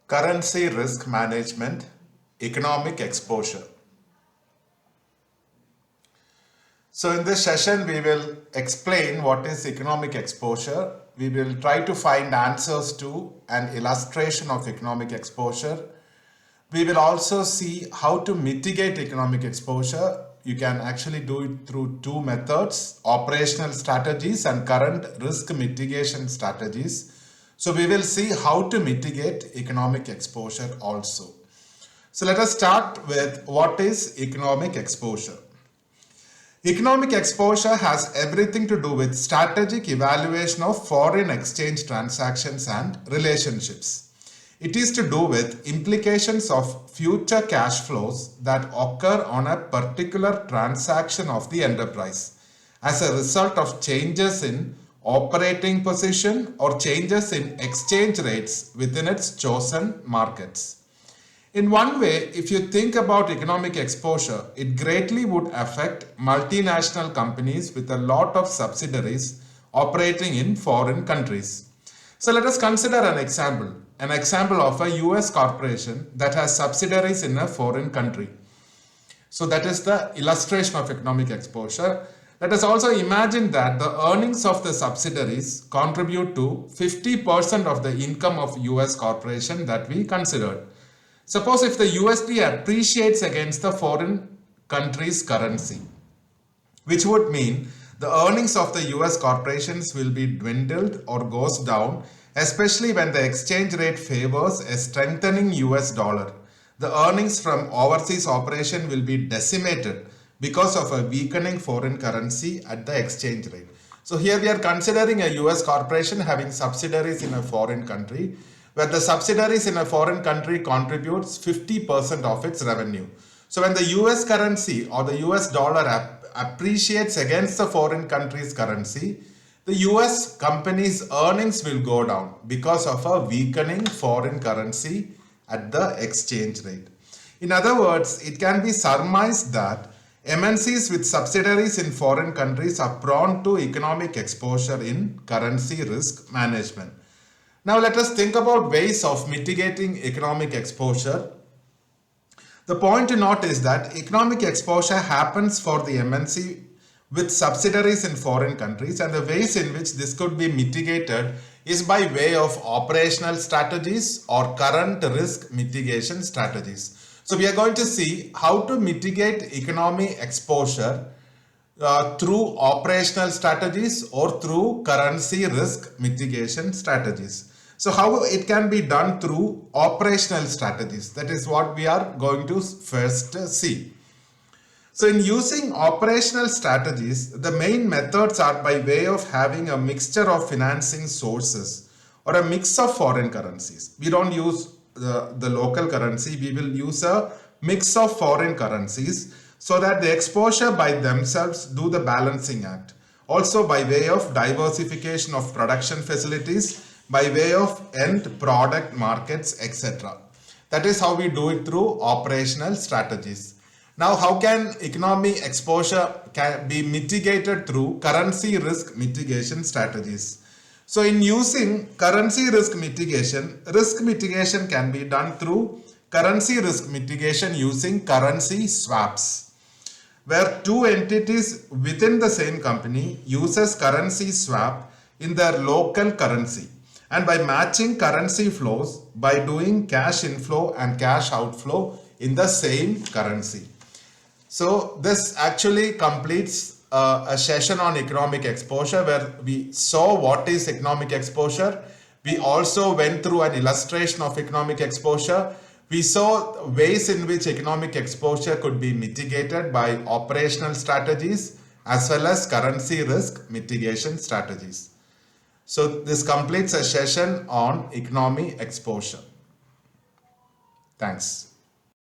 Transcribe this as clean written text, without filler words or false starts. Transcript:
Currency risk management, economic exposure. So in this session, we will explain what is economic exposure. We will try to find answers to an illustration of economic exposure. We will also see how to mitigate economic exposure. You can actually do it through two methods, operational strategies and current risk mitigation strategies. So we will see how to mitigate economic exposure also. So let us start with what is economic exposure. Economic exposure has everything to do with strategic evaluation of foreign exchange transactions and relationships. It is to do with implications of future cash flows that occur on a particular transaction of the enterprise as a result of changes in operating position or changes in exchange rates within its chosen markets. In one way, if you think about economic exposure, it greatly would affect multinational companies with a lot of subsidiaries operating in foreign countries. So let us consider an example of a US corporation that has subsidiaries in a foreign country. So that is the illustration of economic exposure. Let us also imagine that the earnings of the subsidiaries contribute to 50% of the income of US corporation that we considered. Suppose if the USD appreciates against the foreign country's currency, which would mean the earnings of the US corporations will be dwindled or goes down, especially when the exchange rate favors a strengthening US dollar. The earnings from overseas operation will be decimated because of a weakening foreign currency at the exchange rate. So here we are considering a US corporation having subsidiaries in a foreign country, where the subsidiaries in a foreign country contributes 50% of its revenue. So when the US currency or the US dollar appreciates against the foreign country's currency, the US company's earnings will go down because of a weakening foreign currency at the exchange rate. In other words, it can be surmised that MNCs with subsidiaries in foreign countries are prone to economic exposure in currency risk management. Now let us think about ways of mitigating economic exposure. The point to note is that economic exposure happens for the MNC with subsidiaries in foreign countries, and the ways in which this could be mitigated is by way of operational strategies or current risk mitigation strategies. So we are going to see how to mitigate economic exposure through operational strategies or through currency risk mitigation strategies. So how it can be done through operational strategies, that is what we are going to first see. So in using operational strategies, the main methods are by way of having a mixture of financing sources or a mix of foreign currencies. We don't use the local currency, we will use a mix of foreign currencies so that the exposure by themselves do the balancing act. Also by way of diversification of production facilities, by way of end product markets, etc. That is how we do it through operational strategies. Now, how can economic exposure be mitigated through currency risk mitigation strategies? So in using currency risk mitigation can be done through currency risk mitigation using currency swaps, where two entities within the same company uses currency swap in their local currency, and by matching currency flows by doing cash inflow and cash outflow in the same currency. So this actually completes a session on economic exposure, where we saw what is economic exposure. We also went through an illustration of economic exposure. We saw ways in which economic exposure could be mitigated by operational strategies as well as currency risk mitigation strategies. So this completes a session on economic exposure. Thanks.